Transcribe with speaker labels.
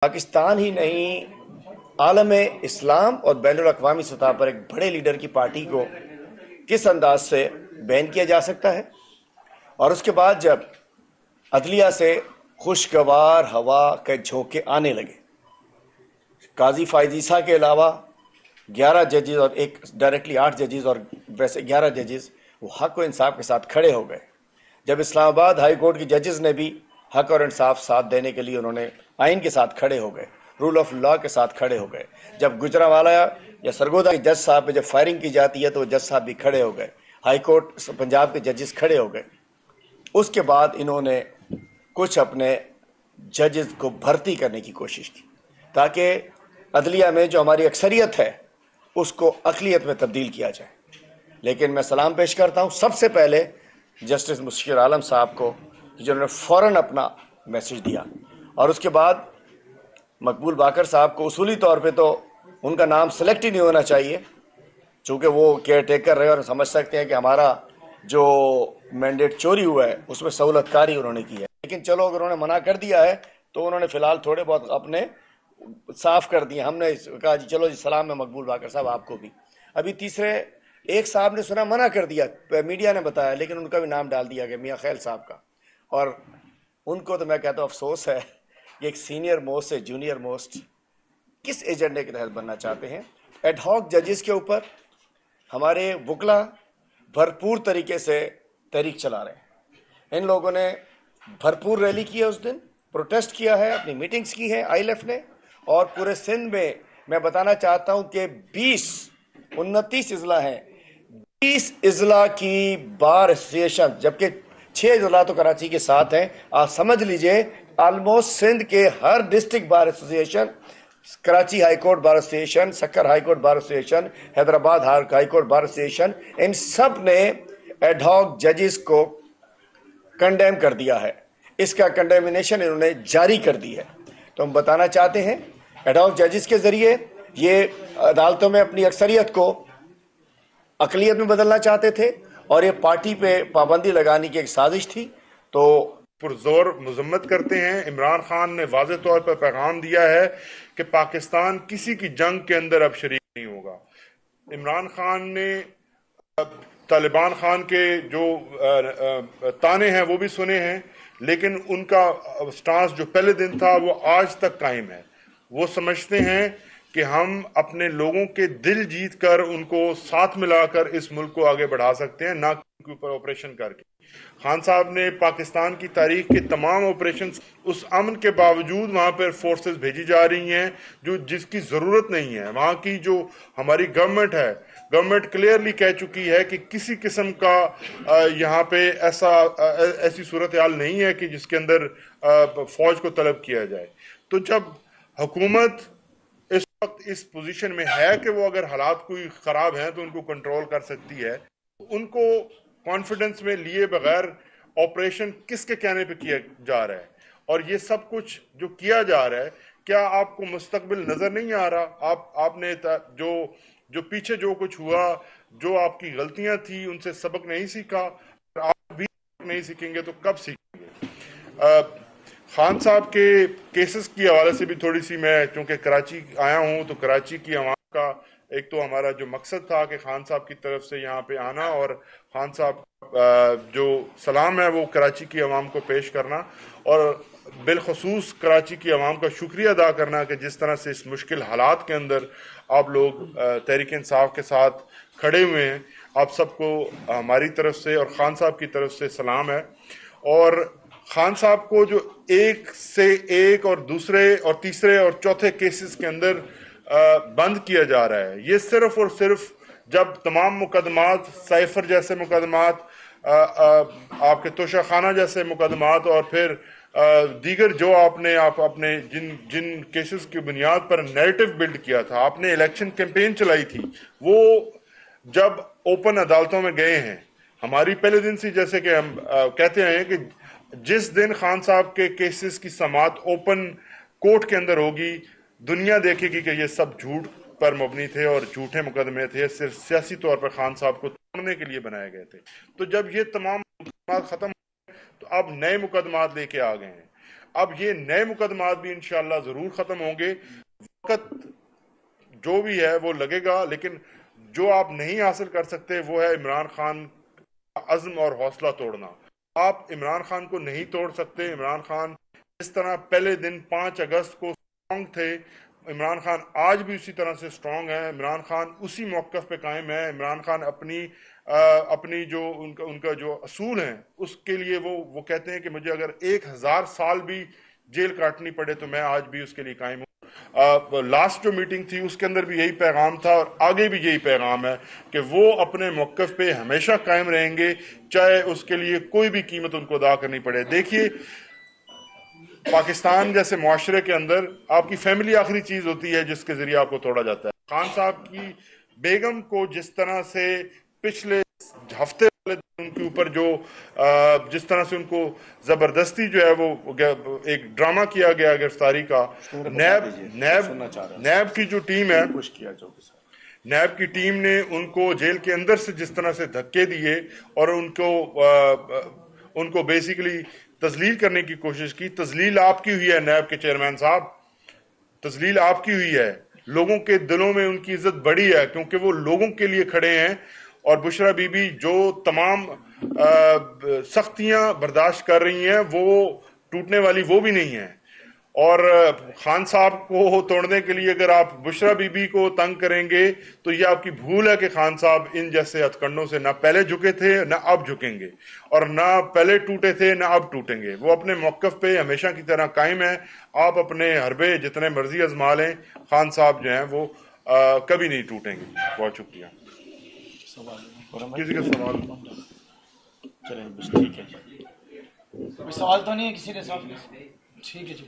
Speaker 1: پاکستان ہی نہیں عالم اسلام اور بین الاقوامی سطح پر ایک بڑے لیڈر کی پارٹی کو کس انداز سے بین کیا جا سکتا ہے؟ اور اس کے بعد جب عدلیہ سے خوشگوار ہوا کے جھونکے آنے لگے، قاضی فائز عیسیٰ کے علاوہ 11 ججز اور ایک ڈائریکٹلی 8 ججز اور ویسے 11 ججز وہ حق و انصاف کے ساتھ کھڑے ہو گئے، جب اسلام آباد ہائی کورٹ کی ججز نے بھی حق اور انصاف ساتھ دینے کے لیے انہوں نے آئین کے ساتھ کھڑے ہو گئے، رول آف لا کے ساتھ کھڑے ہو گئے، جب گجرانوالہ یا سرگودا کے جج صاحب پہ جب فائرنگ کی جاتی ہے تو وہ جج صاحب بھی کھڑے ہو گئے، ہائی کورٹ پنجاب کے ججز کھڑے ہو گئے، اس کے بعد انہوں نے کچھ اپنے ججز کو بھرتی کرنے کی کوشش کی تاکہ عدلیہ میں جو ہماری اکثریت ہے اس کو اقلیت میں تبدیل کیا جائے۔ لیکن میں سلام پیش کرتا ہوں سب سے پہلے جسٹس مشیر عالم صاحب کو، جنہوں نے فوراً اپنا میسج دیا، اور اس کے بعد مقبول باقر صاحب کو اصولی طور پہ تو ان کا نام سلیکٹ ہی نہیں ہونا چاہیے، چونکہ وہ کیئر ٹیکر رہے اور سمجھ سکتے ہیں کہ ہمارا جو مینڈیٹ چوری ہوا ہے اس میں سہولت کاری انہوں نے کی ہے، لیکن چلو اگر انہوں نے منع کر دیا ہے تو انہوں نے فی الحال تھوڑے بہت اپنے صاف کر دیے۔ ہم نے کہا جی چلو جی سلام ہے مقبول باقر صاحب آپ کو بھی۔ ابھی تیسرے ایک صاحب نے سنا منع کر دیا، میڈیا نے بتایا، لیکن ان کا بھی نام ڈال دیا گیا، میاں خیل صاحب کا، اور ان کو تو میں کہتا ہوں افسوس ہے کہ ایک سینئر موسٹ سے جونیئر موسٹ کس ایجنڈے کے تحت بننا چاہتے ہیں۔ ایڈ ہاک ججز کے اوپر ہمارے وکلا بھرپور طریقے سے تحریک چلا رہے ہیں، ان لوگوں نے بھرپور ریلی کی ہے، اس دن پروٹیسٹ کیا ہے، اپنی میٹنگز کی ہے آئی ایل ایف نے، اور پورے سندھ میں بتانا چاہتا ہوں کہ 29 اضلاع ہیں، 20 اضلاع کی بار ایسوسیشن، جبکہ 6 اضلاع تو کراچی کے ساتھ ہیں، آپ سمجھ لیجئے آلموسٹ سندھ کے ہر district bar association, Karachi high court bar association, Sukkur high court bar association, Hyderabad high court bar association, ان سب نے ایڈ ہاک ججز کو کنڈیم کر دیا ہے، اس کا کنڈیمنیشن انہوں نے جاری کر دی ہے۔ تو ہم بتانا چاہتے ہیں ایڈ ہاک ججز کے ذریعے یہ عدالتوں میں اپنی اکثریت کو اقلیت میں بدلنا چاہتے تھے، اور یہ پارٹی پہ پابندی لگانے کی ایک سازش تھی۔ تو
Speaker 2: پرزور مذمت کرتے ہیں۔ عمران خان نے واضح طور پر پیغام دیا ہے کہ پاکستان کسی کی جنگ کے اندر اب شریک نہیں ہوگا۔ عمران خان نے طالبان خان کے جو تانے ہیں وہ بھی سنے ہیں، لیکن ان کا سٹانس جو پہلے دن تھا وہ آج تک قائم ہے۔ وہ سمجھتے ہیں کہ ہم اپنے لوگوں کے دل جیت کر ان کو ساتھ ملا کر اس ملک کو آگے بڑھا سکتے ہیں، نہ کہ ان کے اوپر آپریشن کر کے۔ خان صاحب نے پاکستان کی تاریخ کے تمام آپریشنز، اس امن کے باوجود وہاں پر فورسز بھیجی جا رہی ہیں جس کی ضرورت نہیں ہے۔ وہاں کی جو ہماری گورنمنٹ ہے، گورنمنٹ کلیئرلی کہہ چکی ہے کہ کسی قسم کا یہاں پہ ایسی صورتحال نہیں ہے کہ جس کے اندر فوج کو طلب کیا جائے۔ تو جب حکومت اس وقت اس پوزیشن میں ہے کہ وہ اگر حالات کوئی خراب ہیں تو ان کو کنٹرول کر سکتی ہے، ان کو کانفیڈنس میں لیے بغیر آپریشن کس کے کہنے پہ کیا جا رہا ہے، اور یہ سب کچھ جو کیا جا رہا ہے، کیا آپ کو مستقبل نظر نہیں آ رہا؟ آپ نے جو پیچھے جو کچھ ہوا، جو آپ کی غلطیاں تھیں، ان سے سبق نہیں سیکھا، اور آپ بھی نہیں سیکھیں گے تو کب سیکھیں گے؟ خان صاحب کے کیسز کی حوالے سے بھی تھوڑی سی، میں چونکہ کراچی آیا ہوں تو کراچی کی عوام کا ایک تو ہمارا جو مقصد تھا کہ خان صاحب کی طرف سے یہاں پہ آنا اور خان صاحب جو سلام ہے وہ کراچی کی عوام کو پیش کرنا، اور بالخصوص کراچی کی عوام کا شکریہ ادا کرنا کہ جس طرح سے اس مشکل حالات کے اندر آپ لوگ تحریک انصاف کے ساتھ کھڑے ہوئے ہیں۔ آپ سب کو ہماری طرف سے اور خان صاحب کی طرف سے سلام ہے۔ اور خان صاحب کو جو ایک سے ایک اور دوسرے اور تیسرے اور چوتھے کیسز کے اندر بند کیا جا رہا ہے، یہ صرف اور صرف جب تمام مقدمات، سائفر جیسے مقدمات، آپ کے توشہ خانہ جیسے مقدمات، اور پھر دیگر جو آپ اپنے جن کیسز کی بنیاد پر نیریٹو بلڈ کیا تھا، آپ نے الیکشن کیمپین چلائی تھی، وہ جب اوپن عدالتوں میں گئے ہیں، ہماری پہلے دن سے جیسے کہ ہم کہتے ہیں کہ جس دن خان صاحب کے کیسز کی سماعت اوپن کورٹ کے اندر ہوگی، دنیا دیکھے گی کہ یہ سب جھوٹ پر مبنی تھے اور جھوٹے مقدمے تھے، صرف سیاسی طور پر خان صاحب کو توڑنے کے لیے بنائے گئے تھے۔ تو جب یہ تمام مقدمات ختم ہوئے تو اب نئے مقدمات لے کے آ گئے ہیں۔ اب یہ نئے مقدمات بھی انشاءاللہ ضرور ختم ہوں گے. وقت جو بھی ہے وہ لگے گا، لیکن جو آپ نہیں حاصل کر سکتے وہ ہے عمران خان کا عزم اور حوصلہ توڑنا. آپ عمران خان کو نہیں توڑ سکتے. عمران خان جس طرح پہلے دن 5 اگست کو اسٹرانگ تھے، عمران خان آج بھی اسی طرح سے اسٹرانگ ہے. عمران خان اسی موقف پہ قائم ہے. عمران خان اپنی جو ان کا جو اصول ہیں اس کے لیے وہ کہتے ہیں کہ مجھے اگر 1000 سال بھی جیل کاٹنی پڑے تو میں آج بھی اس کے لیے قائم ہوں. لاسٹ جو میٹنگ تھی اس کے اندر بھی یہی پیغام تھا اور آگے بھی یہی پیغام ہے کہ وہ اپنے موقف پہ ہمیشہ قائم رہیں گے، چاہے اس کے لیے کوئی بھی قیمت ان کو ادا کرنی پڑے. دیکھیے پاکستان جیسے معاشرے کے اندر آپ کی فیملی آخری چیز ہوتی ہے جس کے ذریعے آپ کو توڑا جاتا ہے. خان صاحب کی بیگم کو جس طرح سے پچھلے ہفتے والے دن ان کے اوپر جو جس طرح سے ان کو زبردستی جو ہے وہ ایک ڈرامہ کیا گیا گرفتاری کا، نیب کی جو ٹیم ہے، نیب کی ٹیم نے ان کو جیل کے اندر سے جس طرح سے دھکے دیے اور ان کو بیسیکلی تذلیل کرنے کی کوشش کی. تذلیل آپ کی ہوئی ہے نیب کے چیئرمین صاحب، تذلیل آپ کی ہوئی ہے. لوگوں کے دلوں میں ان کی عزت بڑی ہے کیونکہ وہ لوگوں کے لیے کھڑے ہیں. اور بشرا بی بی جو تمام سختیاں برداشت کر رہی ہیں وہ ٹوٹنے والی وہ بھی نہیں ہیں. اور خان صاحب کو توڑنے کے لیے اگر آپ بشرا بی بی کو تنگ کریں گے تو یہ آپ کی بھول ہے کہ خان صاحب ان جیسے ہتھ کنڈوں سے نہ پہلے جھکے تھے نہ اب جھکیں گے، اور نہ پہلے ٹوٹے تھے نہ اب ٹوٹیں گے. وہ اپنے موقف پہ ہمیشہ کی طرح قائم ہیں. آپ اپنے حربے جتنے مرضی آزما لیں، خان صاحب جو ہیں وہ کبھی نہیں ٹوٹیں گے. بہت شکریہ. کسی کا سوال؟
Speaker 1: چلیں بس ٹھیک ہے جی.
Speaker 3: کوئی سوال تو نہیں ہے کسی کے ساتھ؟ ٹھیک ہے جی.